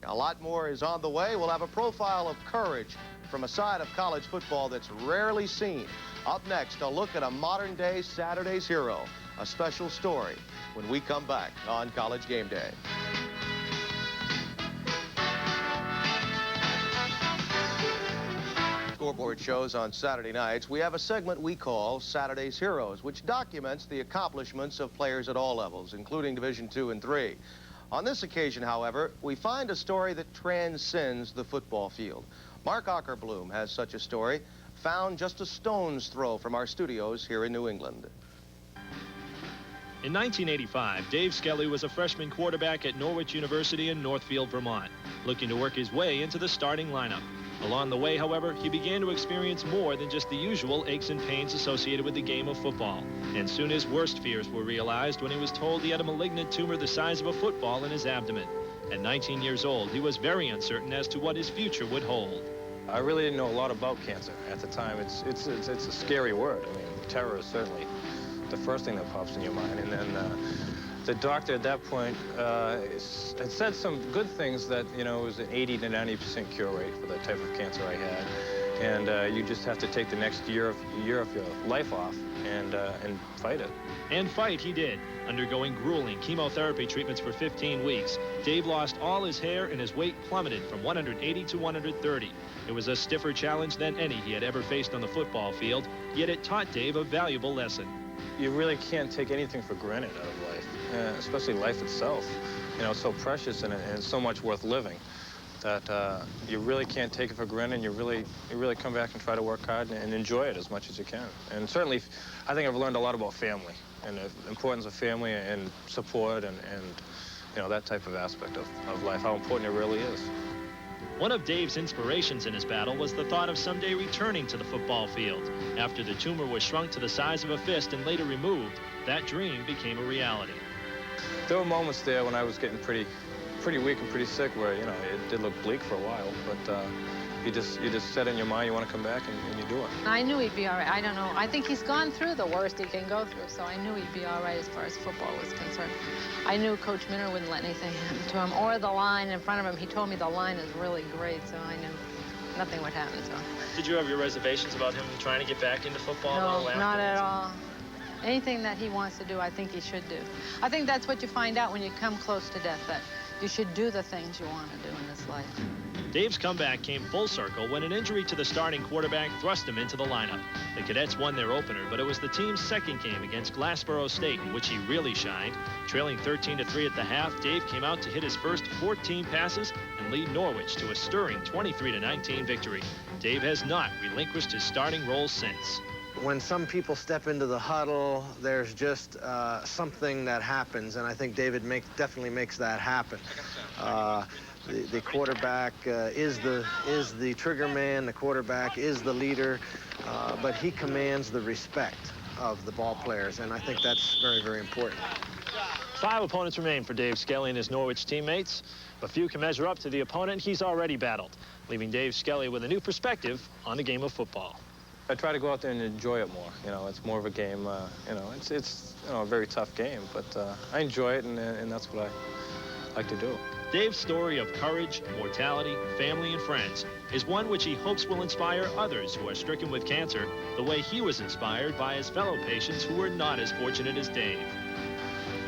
A lot more is on the way. We'll have a profile of courage from a side of college football that's rarely seen. Up next, a look at a modern-day Saturday's hero, a special story when we come back on College Game Day. Scoreboard shows on Saturday nights, we have a segment we call Saturday's Heroes, which documents the accomplishments of players at all levels, including Division II and III. On this occasion, however, we find a story that transcends the football field. Mark Ockerbloom has such a story, found just a stone's throw from our studios here in New England. In 1985, Dave Skelley was a freshman quarterback at Norwich University in Northfield, Vermont, looking to work his way into the starting lineup. Along the way, however, he began to experience more than just the usual aches and pains associated with the game of football. And soon his worst fears were realized when he was told he had a malignant tumor the size of a football in his abdomen. At 19 years old, he was very uncertain as to what his future would hold. I really didn't know a lot about cancer at the time. It's a scary word. I mean, terror is certainly the first thing that pops in your mind. And then the doctor at that point had said some good things, that, you know, it was an 80 to 90% cure rate for the type of cancer I had. And you just have to take the next year of your life off and fight it. And fight he did, undergoing grueling chemotherapy treatments for 15 weeks. Dave lost all his hair and his weight plummeted from 180 to 130. It was a stiffer challenge than any he had ever faced on the football field, yet it taught Dave a valuable lesson. You really can't take anything for granted out of life, especially life itself. You know, it's so precious and it's so much worth living that you really can't take it for granted, and you really come back and try to work hard and enjoy it as much as you can. And certainly, I think I've learned a lot about family and the importance of family and support and you know, that type of aspect of life, how important it really is. One of Dave's inspirations in his battle was the thought of someday returning to the football field. After the tumor was shrunk to the size of a fist and later removed, that dream became a reality. There were moments there when I was getting pretty weak and pretty sick, where, you know, it did look bleak for a while, but you just set in your mind you want to come back and you do it. I knew he'd be all right. I don't know. I think he's gone through the worst he can go through, so I knew he'd be all right as far as football was concerned. I knew Coach Minner wouldn't let anything happen to him, or the line in front of him. He told me the line is really great, so I knew nothing would happen to him. Did you have your reservations about him trying to get back into football? No, not at all. Anything that he wants to do, I think he should do. I think that's what you find out when you come close to death, that you should do the things you want to do in this life. Dave's comeback came full circle when an injury to the starting quarterback thrust him into the lineup. The Cadets won their opener, but it was the team's second game against Glassboro State in which he really shined. Trailing 13-3 at the half, Dave came out to hit his first 14 passes and lead Norwich to a stirring 23-19 victory. Dave has not relinquished his starting role since. When some people step into the huddle, there's just something that happens, and I think David definitely makes that happen. The quarterback is the trigger man. The quarterback is the leader, but he commands the respect of the ball players, and I think that's very, very important. 5 opponents remain for Dave Skelley and his Norwich teammates, but few can measure up to the opponent he's already battled, leaving Dave Skelley with a new perspective on the game of football. I try to go out there and enjoy it more. You know, it's more of a game. You know, it's you know, a very tough game, but I enjoy it, and that's what I like to do. Dave's story of courage, mortality, family, and friends is one which he hopes will inspire others who are stricken with cancer the way he was inspired by his fellow patients who were not as fortunate as Dave.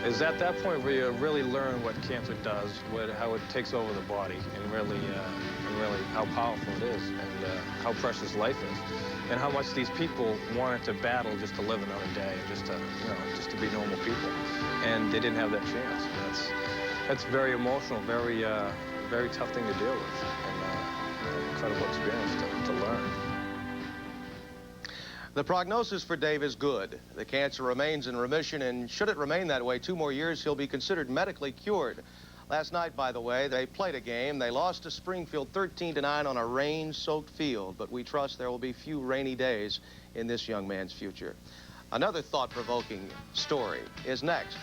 Is at that point where you really learn what cancer does, how it takes over the body, and really how powerful it is, and how precious life is, and how much these people wanted to battle just to live another day, just to be normal people, and they didn't have that chance. That's very emotional, very tough thing to deal with, and an incredible experience to learn. The prognosis for Dave is good. The cancer remains in remission, and should it remain that way 2 more years, he'll be considered medically cured. Last night, by the way, they played a game. They lost to Springfield 13-9 on a rain-soaked field, but we trust there will be few rainy days in this young man's future. Another thought-provoking story is next.